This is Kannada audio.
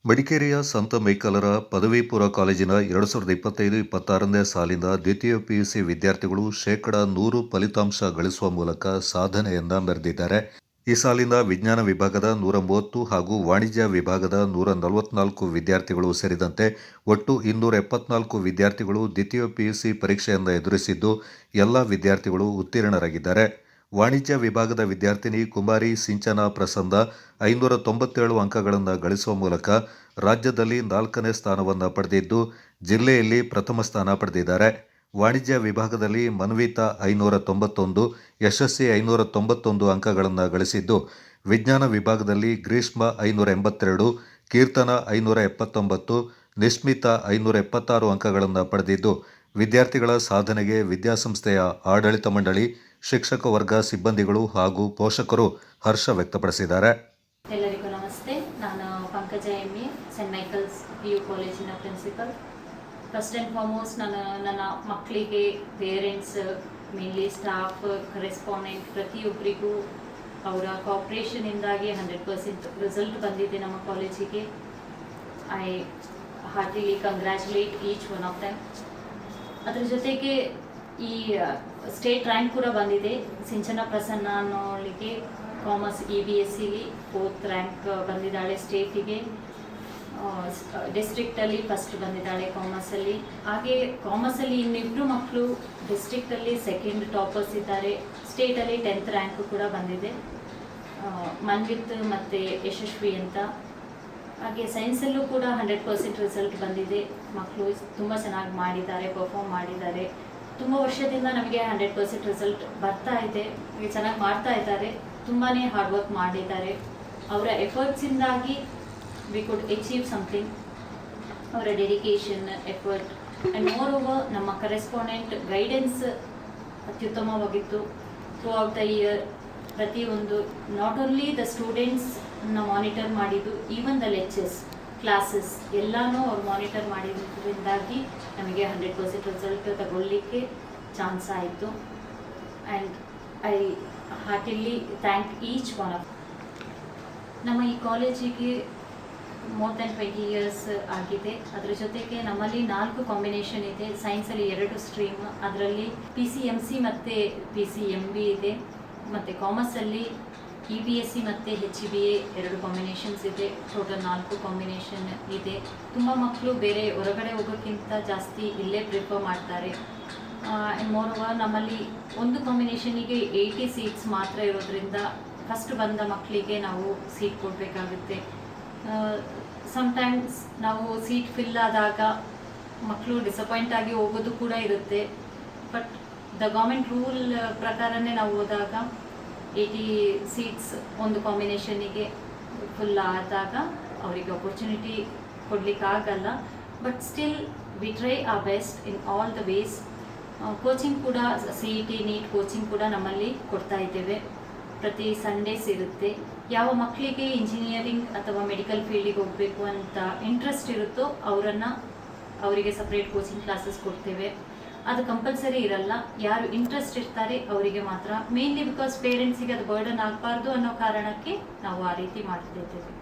ಮಡಿಕೇರಿಯ ಸಂತ ಮೈಕಲರ ಪದವಿ ಪೂರ್ವ ಕಾಲೇಜಿನ 2025-26ನೇ ಸಾಲಿನ ದ್ವಿತೀಯ ಪಿಯುಸಿ ವಿದ್ಯಾರ್ಥಿಗಳು ಶೇಕಡಾ 100 ಫಲಿತಾಂಶ ಗಳಿಸುವ ಮೂಲಕ ಸಾಧನೆಯನ್ನ ಮೆರೆದಿದ್ದಾರೆ. ಈ ಸಾಲಿನ ವಿಜ್ಞಾನ ವಿಭಾಗದ 130 ಹಾಗೂ ವಾಣಿಜ್ಯ ವಿಭಾಗದ 144 ವಿದ್ಯಾರ್ಥಿಗಳು ಸೇರಿದಂತೆ ಒಟ್ಟು 274 ವಿದ್ಯಾರ್ಥಿಗಳು ದ್ವಿತೀಯ ಪಿಯುಸಿ ಪರೀಕ್ಷೆಯನ್ನು ಎದುರಿಸಿದ್ದು, ಎಲ್ಲ ವಿದ್ಯಾರ್ಥಿಗಳು ಉತ್ತೀರ್ಣರಾಗಿದ್ದಾರೆ. ವಾಣಿಜ್ಯ ವಿಭಾಗದ ವಿದ್ಯಾರ್ಥಿನಿ ಕುಮಾರಿ ಸಿಂಚನಾ ಪ್ರಸನ್ನ 597 ಅಂಕಗಳನ್ನು ಗಳಿಸುವ ಮೂಲಕ ರಾಜ್ಯದಲ್ಲಿ 4ನೇ ಸ್ಥಾನವನ್ನು ಪಡೆದಿದ್ದು, ಜಿಲ್ಲೆಯಲ್ಲಿ ಪ್ರಥಮ ಸ್ಥಾನ ಪಡೆದಿದ್ದಾರೆ. ವಾಣಿಜ್ಯ ವಿಭಾಗದಲ್ಲಿ ಮನ್ವಿತಾ 591, ಯಶಸ್ವಿ 591 ಅಂಕಗಳನ್ನು ಗಳಿಸಿದ್ದು, ವಿಜ್ಞಾನ ವಿಭಾಗದಲ್ಲಿ ಗ್ರೀಷ್ಮ 582, ಕೀರ್ತನ 579, ನಿಶ್ಮಿತಾ 576 ಅಂಕಗಳನ್ನು ಪಡೆದಿದ್ದು, ವಿದ್ಯಾರ್ಥಿಗಳ ಸಾಧನೆಗೆ ವಿದ್ಯಾಸಂಸ್ಥೆಯ ಆಡಳಿತ ಮಂಡಳಿ, ಶಿಕ್ಷಕ ವರ್ಗ, ಸಿಬ್ಬಂದಿಗಳು ಹಾಗೂ ಪೋಷಕರು ಹರ್ಷ ವ್ಯಕ್ತಪಡಿಸಿದ್ದಾರೆ. ಎಲ್ಲರಿಗೂ ನಮಸ್ತೆ. ನಾನು ಪಂಕಜ ಎಮ್ಮೆ, ಸೆಂಟ್ ಮೈಕಲ್ಸ್ PU ಕಾಲೇಜಿನ ಪ್ರಿನ್ಸಿಪಲ್. ಫಸ್ಟ್ ಆ್ಯಂಡ್ ಫಾರ್ಮೋಸ್ಟ್ ನನ್ನ ಮಕ್ಕಳಿಗೆ, ಪೇರೆಂಟ್ಸ್, ಮೇನ್ಲಿ ಸ್ಟಾಫ್, ಕರೆಸ್ಪಾಂಡೆಂಟ್ ಪ್ರತಿಯೊಬ್ಬರಿಗೂ ಅವರ ಕೋಆಪ್ರೇಷನಿಂದಾಗಿ 100% ರಿಸಲ್ಟ್ ಬಂದಿದೆ ನಮ್ಮ ಕಾಲೇಜಿಗೆ. I heartily congratulate each one of them. ಅದ್ರ ಜೊತೆಗೆ ಈ ಸ್ಟೇಟ್ ರ್ಯಾಂಕ್ ಕೂಡ ಬಂದಿದೆ. ಸಿಂಚನಾ ಪ್ರಸನ್ನ ಅನ್ನೋಳಿಗೆ ಕಾಮರ್ಸ್ EBSCಲಿ 4th ರ್ಯಾಂಕ್ ಬಂದಿದ್ದಾಳೆ ಸ್ಟೇಟಿಗೆ. ಡಿಸ್ಟ್ರಿಕ್ಟಲ್ಲಿ ಫಸ್ಟ್ ಬಂದಿದ್ದಾಳೆ ಕಾಮರ್ಸಲ್ಲಿ. ಹಾಗೆ ಕಾಮರ್ಸಲ್ಲಿ ಇನ್ನಿಬ್ಬರು ಮಕ್ಕಳು ಡಿಸ್ಟ್ರಿಕ್ಟಲ್ಲಿ ಸೆಕೆಂಡ್ ಟಾಪರ್ಸ್ ಇದ್ದಾರೆ. ಸ್ಟೇಟಲ್ಲಿ 10th ರ್ಯಾಂಕ್ ಕೂಡ ಬಂದಿದೆ, ಮನ್ವಿತ್ ಮತ್ತು ಯಶಸ್ವಿ ಅಂತ. ಹಾಗೆ ಸೈನ್ಸಲ್ಲೂ ಕೂಡ 100% ರಿಸಲ್ಟ್ ಬಂದಿದೆ. ಮಕ್ಕಳು ತುಂಬ ಚೆನ್ನಾಗಿ ಮಾಡಿದ್ದಾರೆ, ಪರ್ಫಾರ್ಮ್ ಮಾಡಿದ್ದಾರೆ. ತುಂಬ ವರ್ಷದಿಂದ ನಮಗೆ 100% ರಿಸಲ್ಟ್ ಬರ್ತಾ ಇದೆ. ಚೆನ್ನಾಗಿ ಮಾಡ್ತಾ ಇದ್ದಾರೆ, ತುಂಬಾ ಹಾರ್ಡ್ ವರ್ಕ್ ಮಾಡಿದ್ದಾರೆ. ಅವರ ಎಫರ್ಟ್ಸಿಂದಾಗಿ ವಿ ಕುಡ್ ಅಚೀವ್ ಸಮಥಿಂಗ್. ಅವರ dedication, effort and more over ನಮ್ಮ ಕರೆಸ್ಪಾಂಡೆಂಟ್ ಗೈಡೆನ್ಸ್ ಅತ್ಯುತ್ತಮವಾಗಿತ್ತು ಥ್ರೂ ಔಟ್ ದ ಇಯರ್. ಪ್ರತಿಯೊಂದು ನಾಟ್ ಓನ್ಲಿ ದ ಸ್ಟೂಡೆಂಟ್ಸ್ನ ಮಾನಿಟರ್ ಮಾಡಿದ್ದು, ಈವನ್ ದ ಲೆಕ್ಚರ್ಸ್, ಕ್ಲಾಸಸ್ ಎಲ್ಲನೂ ಅವ್ರು ಮಾನಿಟರ್ ಮಾಡಿದ್ರಿಂದಾಗಿ ನಮಗೆ 100% ರಿಸಲ್ಟ್ ತಗೊಳ್ಳಿಕ್ಕೆ ಚಾನ್ಸ್ ಆಯಿತು. And I ಹಾರ್ಟಿಲಿ thank each one of. ನಮ್ಮ ಈ ಕಾಲೇಜಿಗೆ ಮೋರ್ ದೆನ್ 20 ಇಯರ್ಸ್ ಆಗಿದೆ. ಅದರ ಜೊತೆಗೆ ನಮ್ಮಲ್ಲಿ 4 ಕಾಂಬಿನೇಷನ್ ಇದೆ. ಸೈನ್ಸಲ್ಲಿ 2 ಸ್ಟ್ರೀಮ್, ಅದರಲ್ಲಿ PCMC ಮತ್ತು PCMB ಇದೆ. ಮತ್ತು ಕಾಮರ್ಸಲ್ಲಿ EBSC ಮತ್ತು HBA 2 ಕಾಂಬಿನೇಷನ್ಸ್ ಇದೆ. ಟೋಟಲ್ 4 ಕಾಂಬಿನೇಷನ್ ಇದೆ. ತುಂಬ ಮಕ್ಕಳು ಬೇರೆ ಹೊರಗಡೆ ಹೋಗೋಕ್ಕಿಂತ ಜಾಸ್ತಿ ಇಲ್ಲೇ ಪ್ರಿಫರ್ ಮಾಡ್ತಾರೆ. ಮೋರ್ ಓವರ್ ನಮ್ಮಲ್ಲಿ ಒಂದು ಕಾಂಬಿನೇಷನಿಗೆ 80 ಸೀಟ್ಸ್ ಮಾತ್ರ ಇರೋದ್ರಿಂದ ಫಸ್ಟ್ ಬಂದ ಮಕ್ಕಳಿಗೆ ನಾವು ಸೀಟ್ ಕೊಡಬೇಕಾಗುತ್ತೆ. ಸಮ್ಟೈಮ್ಸ್ ನಾವು ಸೀಟ್ ಫಿಲ್ ಆದಾಗ ಮಕ್ಕಳು ಡಿಸಪಾಯಿಂಟ್ ಆಗಿ ಹೋಗೋದು ಕೂಡ ಇರುತ್ತೆ. ಬಟ್ ದ ಗೌರ್ಮೆಂಟ್ ರೂಲ್ ಪ್ರಕಾರನೇ ನಾವು ಹೋದಾಗ 80 ಸೀಟ್ಸ್ ಒಂದು ಕಾಂಬಿನೇಷನಿಗೆ ಫುಲ್ ಆದಾಗ ಅವರಿಗೆ ಅಪರ್ಚುನಿಟಿ ಕೊಡಲಿಕ್ಕಾಗಲ್ಲ. But still we try our best in all the ways. Coaching ಕೂಡ CET ನೀಟ್ ಕೋಚಿಂಗ್ ಕೂಡ ನಮ್ಮಲ್ಲಿ ಕೊಡ್ತಾ ಇದ್ದೇವೆ. ಪ್ರತಿ ಸಂಡೇಸ್ ಇರುತ್ತೆ. ಯಾವ ಮಕ್ಕಳಿಗೆ ಇಂಜಿನಿಯರಿಂಗ್ ಅಥವಾ ಮೆಡಿಕಲ್ ಫೀಲ್ಡಿಗೆ ಹೋಗಬೇಕು ಅಂತ ಇಂಟ್ರೆಸ್ಟ್ ಇರುತ್ತೋ ಅವರಿಗೆ ಸಪ್ರೇಟ್ ಕೋಚಿಂಗ್ ಕ್ಲಾಸಸ್ ಕೊಡ್ತೇವೆ. ಅದು ಕಂಪಲ್ಸರಿ ಇರಲ್ಲ. ಯಾರು ಇಂಟ್ರೆಸ್ಟ್ ಇರ್ತಾರೆ ಅವರಿಗೆ ಮಾತ್ರ, ಮೇನ್ಲಿ ಬಿಕಾಸ್ ಪೇರೆಂಟ್ಸಿಗೆ ಅದು ಬರ್ಡನ್ ಆಗಬಾರ್ದು ಅನ್ನೋ ಕಾರಣಕ್ಕೆ ನಾವು ಆ ರೀತಿ ಮಾಡ್ತಿದ್ದೇವೆ.